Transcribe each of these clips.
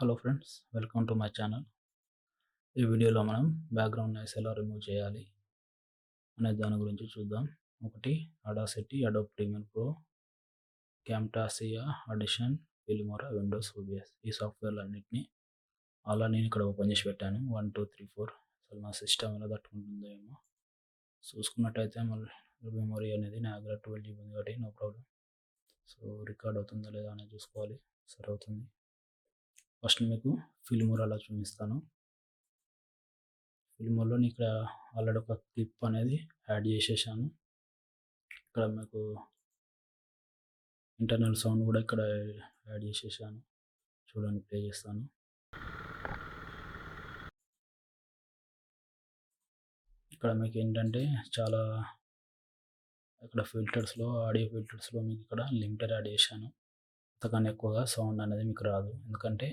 Hello friends, welcome to my channel. ఈ వీడియోలో మనం బ్యాక్గ్రౌండ్ నాయిస్ ఎలా రిమూవ్ చేయాలి అనే దాని గురించి చూద్దాం. ఒకటి Audacity, Adobe Premiere Pro, camtasia, Audition, Filmora, Windows OBS ఈ సాఫ్ట్వేర్లన్నింటినీ అలా నేను ఇక్కడ ఓపెన్ చేసి పెట్టాను. 1 2 3 4 అసలు నా సిస్టమ్ ఎలా తట్టుకుంటుందో ఏమో చూసుకున్నట్టయితే మళ్ళీ మెమొరీ అనేది నా దగ్గర 12 GB ఉంది కాబట్టి నో ప్రాబ్లం. సో రికార్డ్ అవుతుందా లేదా అనేది చూసుకోవాలి. సరే అవుతుంది. ఫస్ట్ మీకు ఫిల్మోరా అలా చూపిస్తాను. ఫిల్మోలో ఇక్కడ ఆల్రెడీ ఒక క్లిప్ అనేది యాడ్ చేసేసాను. ఇక్కడ మీకు ఇంటర్నల్ సౌండ్ కూడా ఇక్కడ యాడ్ చేసేసాను. చూడండి, ప్లే చేస్తాను. ఇక్కడ మీకు ఏంటంటే చాలా ఇక్కడ ఫిల్టర్స్లో, ఆడియో ఫిల్టర్స్లో మీకు ఇక్కడ లిమిటర్ యాడ్ చేశాను. అంతకన్నా ఎక్కువగా సౌండ్ అనేది మీకు రాదు. ఎందుకంటే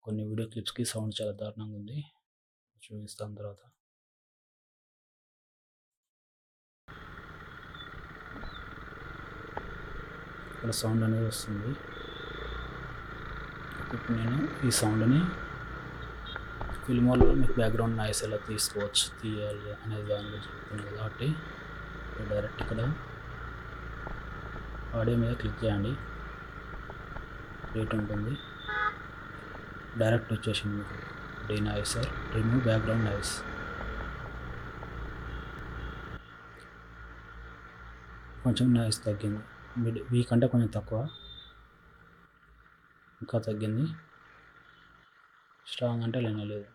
కొన్ని వీడియో క్లిప్స్కి సౌండ్ చాలా దారుణంగా ఉంది. చూపిస్తాను తర్వాత. ఇక్కడ సౌండ్ అనేది వస్తుంది. ఇప్పుడు నేను ఈ సౌండ్ని ఫిల్మోలో మీకు బ్యాక్గ్రౌండ్ నాయిస్ ఎలా తీయాలి అనేది దాని గురించి చెప్తున్నాను కాబట్టి డైరెక్ట్ ఇక్కడ ఆడియో మీద క్లిక్ చేయండి. రేట్ ఉంటుంది. డైరెక్ట్ వచ్చేసింది మీకు డీనాయిసర్, రిమూవ్ బ్యాక్గ్రౌండ్ నాయిస్. కొంచెం నాయిస్ తగ్గింది. వీక్ అంటే కొంచెం తక్కువ, ఇంకా తగ్గింది. స్ట్రాంగ్ అంటే లేదు.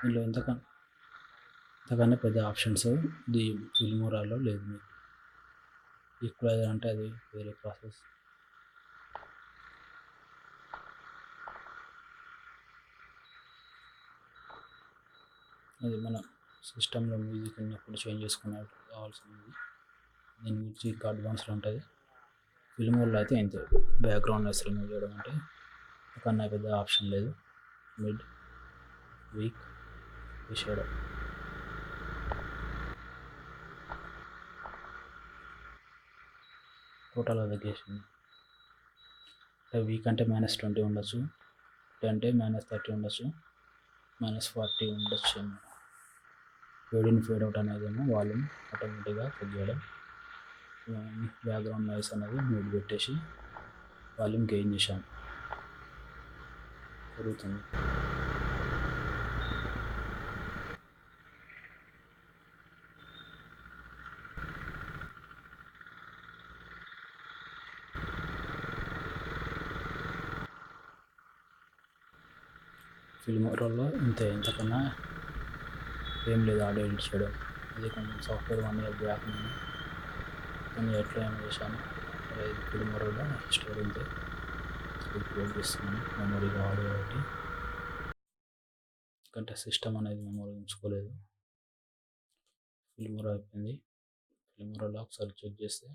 దీనిలో ఇంతకన్నా పెద్ద ఆప్షన్స్ ది ఫిల్మోరాలో లేదు. మీకు ఈక్వలైజర్ అంటే అది వేరే ప్రాసెస్. అది మన సిస్టంలో మ్యూజిక్ ఉన్నప్పుడు చేంజ్ చేసుకునే కావాల్సింది. దీని గురించి ఇంకా అడ్వాన్స్లో ఉంటుంది. ఫిల్మోర్లో అయితే ఇంతే. బ్యాక్గ్రౌండ్ నాయిస్ రిమూవ్ చేయడం అంటే ఇంతకన్నా పెద్ద ఆప్షన్ లేదు. Mid, week, shadow. టోటల్గా తగ్గేసింది. వీక్ అంటే -20 ఉండొచ్చు, అంటే -30 ఉండొచ్చు, -40 ఉండొచ్చు. ఫేడ్ ఇన్ ఫేడ్ అవుట్ అనేదేమో వాల్యూమ్ ఆటోమేటిక్గా తగ్గడం. బ్యాక్గ్రౌండ్ నాయిస్ అనేది మ్యూట్ పెట్టేసి వాల్యూమ్ గెయిన్ చేశాం. జరుగుతుంది. ఫిల్మోరాలో ఇంతకన్నా ఏం లేదు ఆడియో ఎడిట్ చేయడం. ఇది కొంచెం సాఫ్ట్వేర్ 1 year బ్యాక్ నేను కొన్ని ఎట్లా ఏమో చేశాను. ఇది ఫిల్మోరాలో స్టోర్ ఉంది. క్లోజ్ చేస్తున్నాను. మెమొరీ కావాలి కాబట్టి, ఎందుకంటే సిస్టమ్ అనేది మెమొరీ ఉంచుకోలేదు. ఫిల్మోరా అయిపోయింది. ఫిల్మోరాలో ఒకసారి చెక్ చేస్తే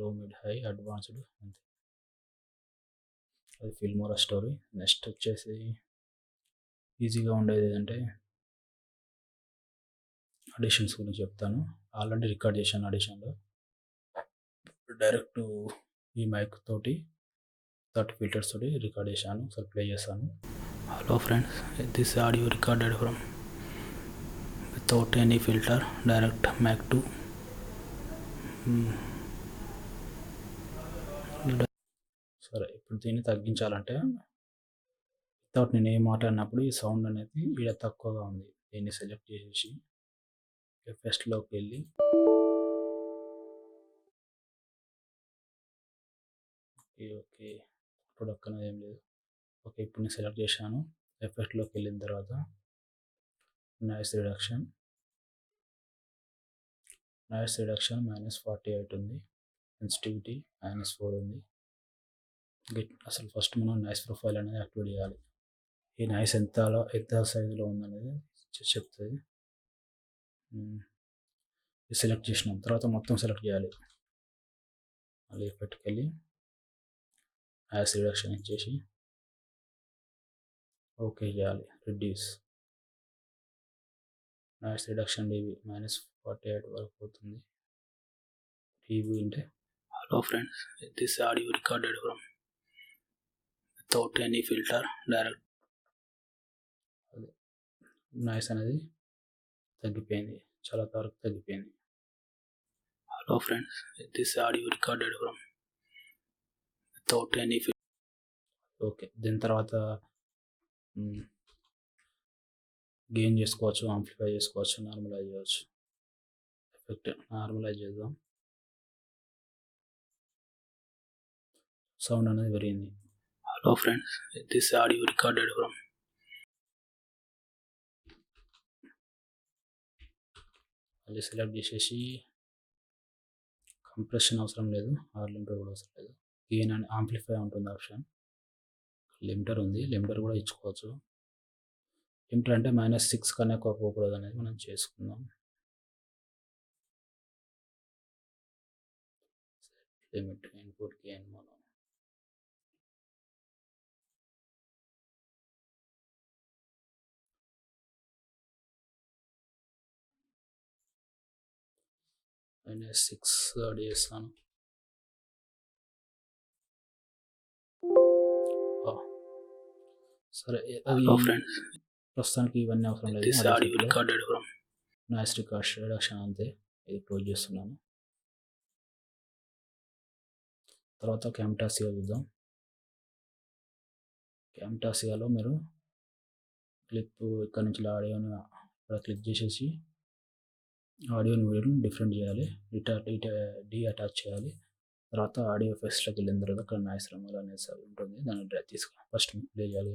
లో, మిడ్, హై, అడ్వాన్స్డ్ అంతే. అది ఫిల్మోరా స్టోరీ. నెక్స్ట్ వచ్చేసి ఈజీగా ఉండేది ఏంటంటే ఆడిషన్స్ గురించి చెప్తాను. ఆల్రెడీ రికార్డ్ చేశాను ఆడిషన్లో. డైరెక్ట్ ఈ మైక్ తోటి 30 ఫిల్టర్స్ తోటి రికార్డ్ చేశాను. ఒకసారి ప్లే చేస్తాను. Hello friends, this audio recorded from without any filter, direct mic to. సరే, ఇప్పుడు దీన్ని తగ్గించాలంటే వితౌట్ నేను ఏం మాట్లాడినప్పుడు ఈ సౌండ్ అనేది ఇక్కడ తక్కువగా ఉంది. దీన్ని సెలెక్ట్ చేసేసి ఎఫెక్ట్స్లోకి వెళ్ళి ఓకే ప్రొడక్ట్ అనేది ఏం లేదు. ఓకే, ఇప్పుడు నేను సెలెక్ట్ చేశాను. ఎఫెక్ట్లోకి వెళ్ళిన తర్వాత నాయిస్ రిడక్షన్ -48 ఉంది. సెన్సిటివిటీ -4 ఉంది. అసలు ఫస్ట్ మనం నాయిస్ ప్రొఫైల్ అనేది యాక్టివేట్ చేయాలి. ఈ నాయిస్ ఎంత సైజులో ఉందనేది చెప్తుంది. సెలెక్ట్ చేసినాం తర్వాత మొత్తం సెలెక్ట్ చేయాలి. మళ్ళీ ఎఫెక్ట్కి వెళ్ళి నాయిస్ రిడక్షన్ ఇచ్చేసి ఓకే చేయాలి. రిడ్యూస్ నాయిస్ రిడక్షన్ dB -48 వరకు పోతుంది. dB అంటే hello friends, this audio recorded from without any filter direct noise అనేది తగ్గిపోయింది, చాలా వరకు తగ్గిపోయింది. Hello friends, this audio recorded from without any okay. దీని తర్వాత గెయిన్ చేసుకోవచ్చు, ఆంప్లిఫై చేసుకోవచ్చు, నార్మలైజ్ చేయవచ్చు. ఎఫెక్ట్ నార్మలైజ్ చేద్దాం. సౌండ్ అనేది పెరిగింది. Hello friends, this audio recorded from మళ్ళీ సెలెక్ట్ చేసేసి కంప్రెషన్ అవసరం లేదు, ఆర్ లిమిటర్ కూడా అవసరం లేదు. గెయిన్ అండ్ ఆంప్లిఫై ఉంటుంది ఆప్షన్. లిమిటర్ ఉంది, లిమిటర్ కూడా ఇచ్చుకోవచ్చు. లిమిటర్ అంటే -6 కన్నా ఎక్కువ పోకూడదు అనేది మనం చేసుకుందాం. లిమిట్ ఇన్పుట్ గెయిన్ మనం -6 యాడ్ చేస్తాను. సరే, అది ప్రస్తుతానికి ఇవన్నీ అవసరం లేదు. నాయిస్ రిడక్షన్ అంతే. ఇది క్లోజ్ చేస్తున్నాను. తర్వాత camtasia చూద్దాం. camtasiaలో మీరు క్లిప్ ఇక్కడ నుంచి ఆడియోని ఇక్కడ క్లిక్ చేసేసి ఆడియోని వీడియోని డిఫరెంట్ చేయాలి, అటాచ్ చేయాలి. తర్వాత ఆడియో ఎఫెక్ట్స్లోకి వెళ్ళిన తర్వాత అక్కడ నాయిస్ రిమూవల్ అనేసి ఉంటుంది, దాన్ని డ్రాగ్ తీసుకుని ఫస్ట్ ప్లే చేయాలి.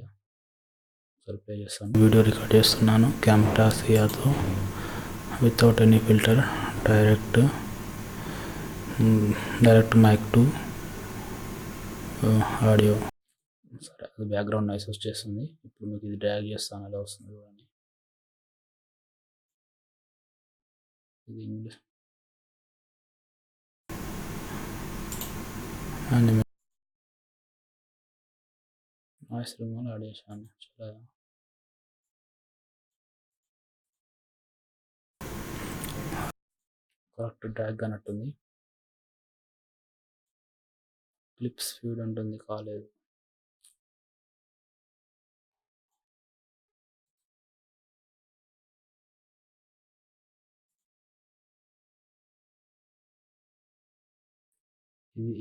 సరే, ప్లే చేస్తాను. వీడియో రికార్డ్ చేస్తున్నాను camtasiaతో without any filter, direct mic to audio. సరే, అది బ్యాక్గ్రౌండ్ నాయిస్ వచ్చేస్తుంది. ఇప్పుడు మీకు ఇది డ్రాగ్ చేస్తాను, ఎలా వస్తుంది చూడండి. ఇది ఇంగ్లీష్ నాయిస్ రిమూవల్ యాడ్ చేశాను. చాలా కరెక్ట్ డ్రాగ్ అన్నట్టుంది. క్లిప్స్ ఫీడ్ ఉంటుంది, కాలేదు.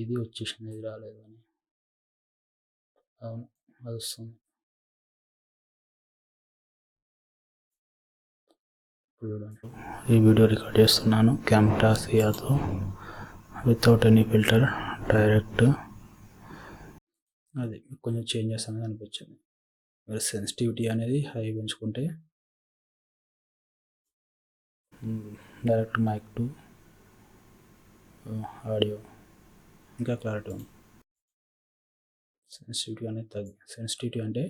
ఇది వచ్చేసింది, ఇది రాలేదు అని. అవును, అది వస్తుంది. ఈ వీడియో రికార్డ్ చేస్తున్నాను camtasiaతో వితౌట్ ఎనీ ఫిల్టర్, డైరెక్ట్. అది కొంచెం చేంజెస్ అనేది అనిపించింది. మీరు సెన్సిటివిటీ అనేది హై పెంచుకుంటే డైరెక్ట్ మైక్ టు ఆడియో ఇంకా క్లారిటీ ఉంది. సెన్సిటివిటీ అనేది సెన్సిటివిటీ అంటే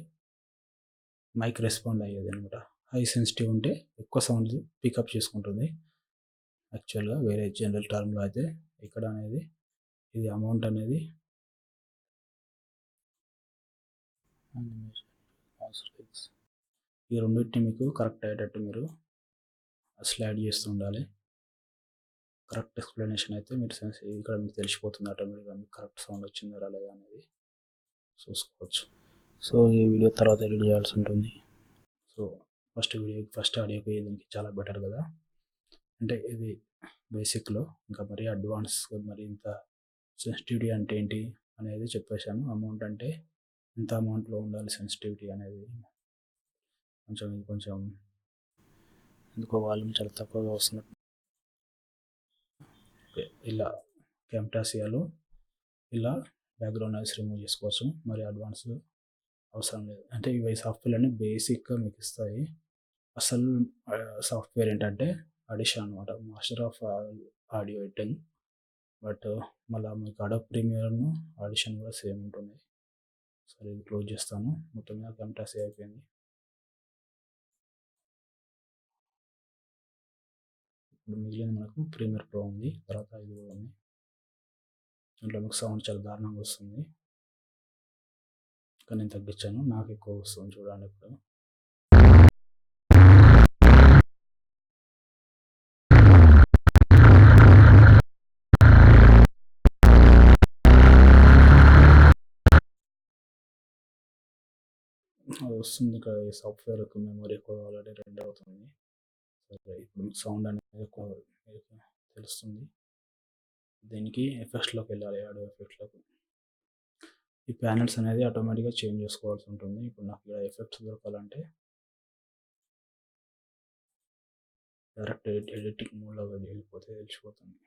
మైక్ రెస్పాండ్ అయ్యేది అనమాట. హై సెన్సిటివ్ ఉంటే ఎక్కువ సౌండ్ పికప్ చేసుకుంటుంది. యాక్చువల్గా వేరే జనరల్ టర్మ్లో అయితే ఇక్కడ అనేది ఇది అమౌంట్ అనేది ఈ రెండింటిని మీకు కరెక్ట్ అయ్యేటట్టు మీరు స్లైడ్ చేస్తూ ఉండాలి. కరెక్ట్ ఎక్స్ప్లెనేషన్ అయితే మీరు ఇక్కడ మీకు తెలిసిపోతుంది ఆటోమేటిక్గా, మీకు కరెక్ట్ సౌండ్ వచ్చిందా రాలేదా అనేది చూసుకోవచ్చు. సో ఈ వీడియో తర్వాత ఎడిట్ చేయాల్సి ఉంటుంది. సో ఫస్ట్ ఆడియోకి దీనికి చాలా బెటర్ కదా. అంటే ఇది బేసిక్లో, ఇంకా మరీ అడ్వాన్స్ మరి ఇంత సెన్సిటివిటీ అంటే ఏంటి అనేది చెప్పేశాను. అమౌంట్ అంటే ఇంత అమౌంట్లో ఉండాలి సెన్సిటివిటీ అనేది. కొంచెం ఎందుకో వాల్యూమ్ చాలా తక్కువగా వస్తున్నట్టు. ఇలా camtasiaలో ఇలా బ్యాక్గ్రౌండ్ నాయిస్ రిమూవ్ చేసుకోవచ్చు. మరి అడ్వాన్స్ అవసరం లేదు. అంటే ఇవి సాఫ్ట్వేర్ అన్ని బేసిక్గా మీకు ఇస్తాయి. అసలు సాఫ్ట్వేర్ ఏంటంటే ఆడిషన్ అనమాట, master of audio editing. But మళ్ళీ మీకు అడోబ్ ప్రీమియర్ను ఆడిషన్ కూడా సేమ్ ఉంటుంది. సరే, ఇది క్లోజ్ చేస్తాను. మొత్తం మీద camtasia అయిపోయింది. ఇప్పుడు మిగిలిన మనకు ప్రీమియర్ ప్రో ఉంది, తర్వాత ఇది కూడా ఉంది. దీంట్లో మీకు సౌండ్ చాలా దారుణంగా వస్తుంది, కానీ నేను తగ్గించాను, నాకు ఎక్కువ వస్తుంది చూడండి ఇప్పుడు. అది వస్తుంది ఇక్కడ. ఈ సాఫ్ట్‌వేర్ యొక్క మెమరీ ఎక్కువ ఆల్రెడీ రెండర్ అవుతుంది. సరే, ఇప్పుడు సౌండ్ అనేది ఎక్కువ మీకు తెలుస్తుంది. దీనికి ఎఫెక్ట్స్‌లోకెళ్ళాలి. ఆడియో ఎఫెక్ట్స్‌లోకి. ఈ ప్యానెల్స్ అనేది ఆటోమేటిక్‌గా చేంజ్ చేసుకోవాల్సి ఉంటుంది. ఇప్పుడు నాకు ఇక్కడ ఎఫెక్ట్స్ దొరకాలంటే డైరెక్ట్ ఎడిటింగ్ మోడ్‌లోకి వెళ్ళిపోతే తెలిసిపోతుంది.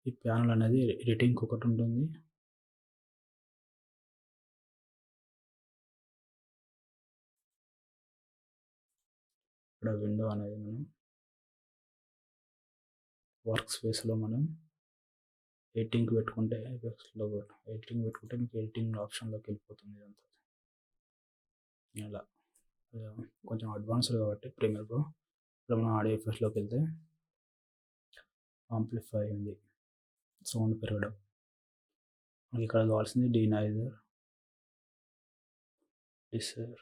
ఈ ప్యానెల్ అనేది ఎడిటింగ్‌కి ఒకటి ఉంటుంది. ఇక్కడ విండో అనేది మనం వర్క్ స్పేస్‌లో మనం ఎడిటింగ్‌కి పెట్టుకుంటే ఎఫెక్ట్స్‌లో ఎడిటింగ్ పెట్టుకుంటే మీకు ఎడిటింగ్ ఆప్షన్‌లోకి వెళ్ళిపోతుంది ఇదంతా. ఇలా కొంచెం అడ్వాన్స్డ్ కాబట్టి ప్రీమియర్ ప్రో. ఇప్పుడు మనం ఆడియో ఎఫెక్ట్స్‌లోకి వెళ్తే ఆంప్లిఫై ఉంది, సౌండ్ పెరగడం. మనకి ఇక్కడ కావాల్సింది డీనాయిజర్, డిసర్,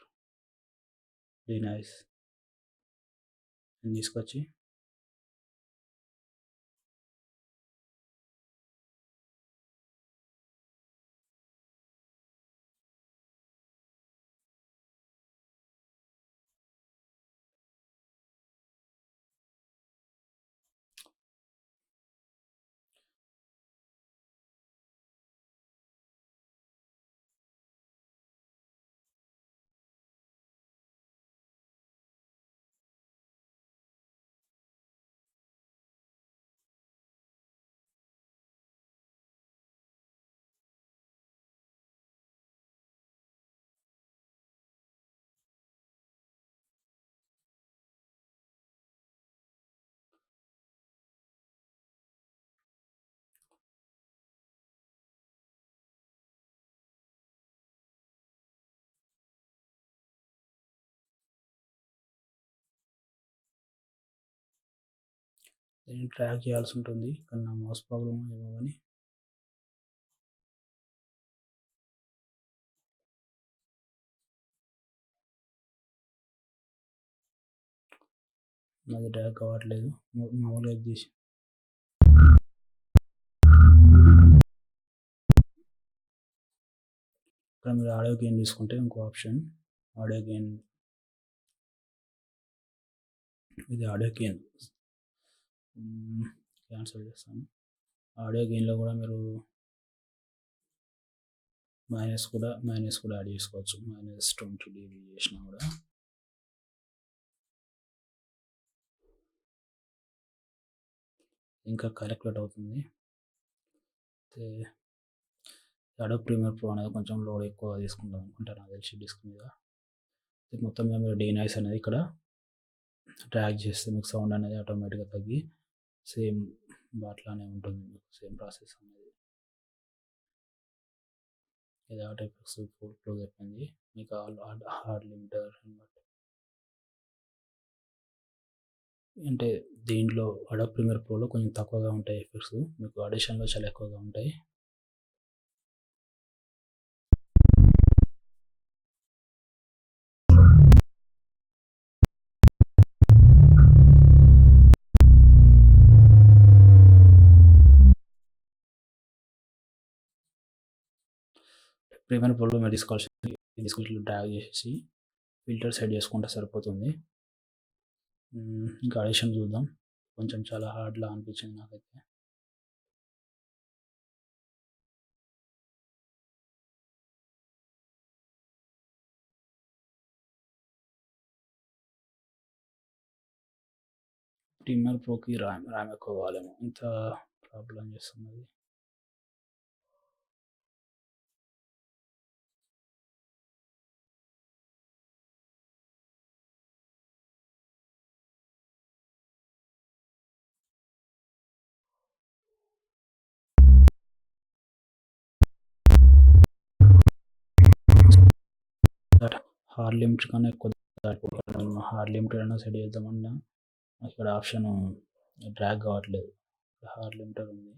డీనాయిస్ తీసుకొచ్చి దీన్ని ట్రాక్ చేయాల్సి ఉంటుంది. కానీ నా మౌస్ ప్రాబ్లమ్ ఏమో కానీ అది డ్రాగ్ కావట్లేదు. మామూలుగా తీసి ఇక్కడ మీరు ఆడియో గెయిన్ తీసుకుంటే ఇంకో ఆప్షన్ ఆడియో గెయిన్. ఇది ఆడియో గెయిన్ క్యాన్సిల్ చేస్తాను. ఆడియో గెయిన్లో కూడా మీరు మైనస్ కూడా యాడ్ చేసుకోవచ్చు. -20 dB చేసినా కూడా ఇంకా క్యాలిక్యులేట్ అవుతుంది. అడోబ్ ప్రీమియర్ ప్రో అనేది కొంచెం లోడ్ ఎక్కువ తీసుకుంటాం అనుకుంటా నాకు తెలిసి డిస్క్ మీద. మొత్తం మీద మీరు డీనాయిస్ అనేది ఇక్కడ డ్రాగ్ చేస్తే మీకు సౌండ్ అనేది ఆటోమేటిక్గా తగ్గి సేమ్ అట్లానే ఉంటుంది. మీకు సేమ్ ప్రాసెస్ అనేది. ఇది ఆటో ఎఫెక్ట్స్ క్లోజ్ అయిపోయింది. మీకు హార్డ్ లిమిటర్ అంటే దీంట్లో అడోబ్ ప్రీమియర్ ప్రోలో కొంచెం తక్కువగా ఉంటాయి ఎఫెక్ట్స్. మీకు ఆడిషన్లో చాలా ఎక్కువగా ఉంటాయి. ప్రీమియర్ ప్రోలో మీరు తీసుకొచ్చి డ్రాగ్ చేసి ఫిల్టర్ సెట్ చేసుకుంటే సరిపోతుంది. ఇంకా ఆడిషన్ చూద్దాం. కొంచెం చాలా హార్డ్‌లా అనిపించింది నాకైతే. ప్రీమియర్ ప్రోకి ర్యామ్ ఎక్కువ కావాలేమో ఇంత ప్రాబ్లం చేస్తున్నది. హార్డ్ లిమిట్ కన్నా ఎక్కువ దాటిపోతుంది. హార్డ్ లిమిట్ అయినా సెట్ చేద్దామన్నా ఇక్కడ ఆప్షన్ డ్రాగ్ కావట్లేదు. హార్డ్ లిమిటర్ ఉంది.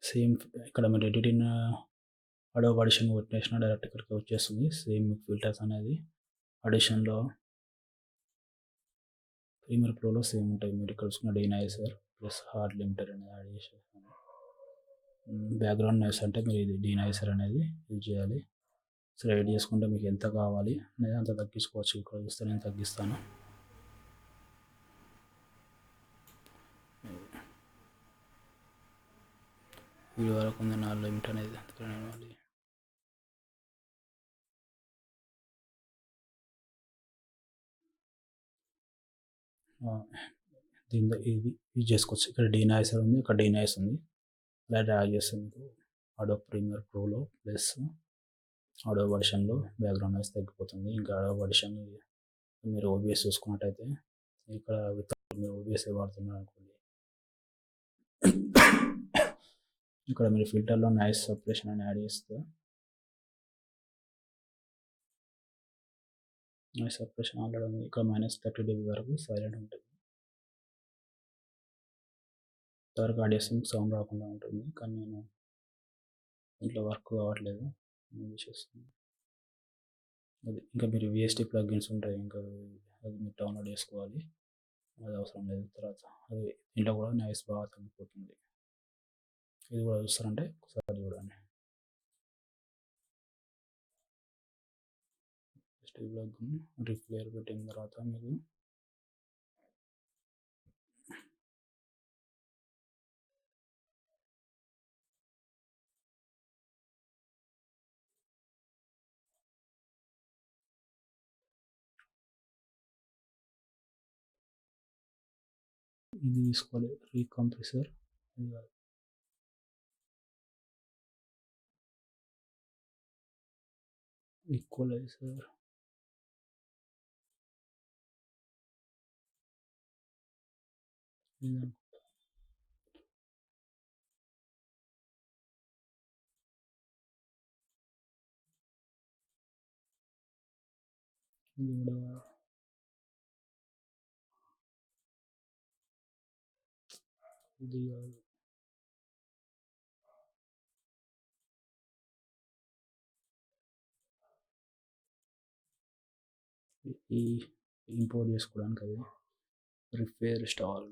సేమ్ ఇక్కడ మీరు ఎడిటింగ్ అడోబ్ ఆడిషన్ కొట్టేసిన డైరెక్ట్ ఇక్కడికి వచ్చేస్తుంది. సేమ్ ఫిల్టర్స్ అనేది ఆడిషన్లో ప్రీమియర్ ప్రోలో సేమ్ ఉంటాయి. మీరు ఇక్కడ చూసుకున్న డీనాయిసర్ ప్లస్ హార్డ్ లిమిటర్ అనేది యాడ్ చేసేసాను. బ్యాక్గ్రౌండ్ నాయిస్ అంటే మీరు ఇది డీనాయిసర్ అనేది యూజ్ చేయాలి. సో ఎడిట్ చేసుకుంటే మీకు ఎంత కావాలి అనేది అంత తగ్గించుకోవచ్చు. ఇక్కడ చూస్తే నేను తగ్గిస్తాను. వీడియో వరకు ఉంది నా లిమిట్ అనేది అందుకని దీనిలో ఇది యూజ్ చేసుకోవచ్చు. ఇక్కడ డీనాయిసర్ ఉంది, ఇక్కడ డీనాయిస్ ఉంది. ఇలా డ్రాగ్ చేస్తే మీకు అడోబ్ ప్రీమియర్ ప్రోలో ప్లస్ అడోబ్ ఆడిషన్లో బ్యాక్గ్రౌండ్ నాయిస్ తగ్గిపోతుంది. ఇంకా అడోబ్ ఆడిషన్ మీరు ఓబిఎస్ చూసుకున్నట్టయితే ఇక్కడ మీరు ఓబిఎస్ వాడుతున్నారు అనుకోండి, ఇక్కడ మీరు ఫిల్టర్లో నాయిస్ సపరేషన్ అని యాడ్ చేస్తే నాయిస్ సపరేషన్ ఆల్రెడీ ఉంది. ఇక్కడ -30 dB వరకు సైలెంట్ ఉంటుంది. ఇంతవరకు యాడ్ చేస్తే మీకు సౌండ్ రాకుండా ఉంటుంది. కానీ నేను ఇంట్లో వర్క్ కావట్లేదు, నేను చేస్తున్నాను. అది ఇంకా మీరు విఎస్టీ ప్లగ్గిన్స్ ఉంటాయి, ఇంకా అది మీరు డౌన్లోడ్ చేసుకోవాలి. అది అవసరం లేదు. తర్వాత అది ఇంట్లో కూడా నాయిస్ బాగా తగ్గిపోతుంది. ఇది కూడా చూస్తారంటే ఒకసారి చూడండి. విఎస్టీ ప్లగ్ రిప్లేయర్ పెట్టిన తర్వాత మీకు ఇది తీసుకోవాలి, రీకంప్రెసర్. ఈక్వలైజర్ ఇది కూడా ఇది ఈ ఇంపోర్ట్ చేసుకోవడానికి అది రిపేర్ స్టాల్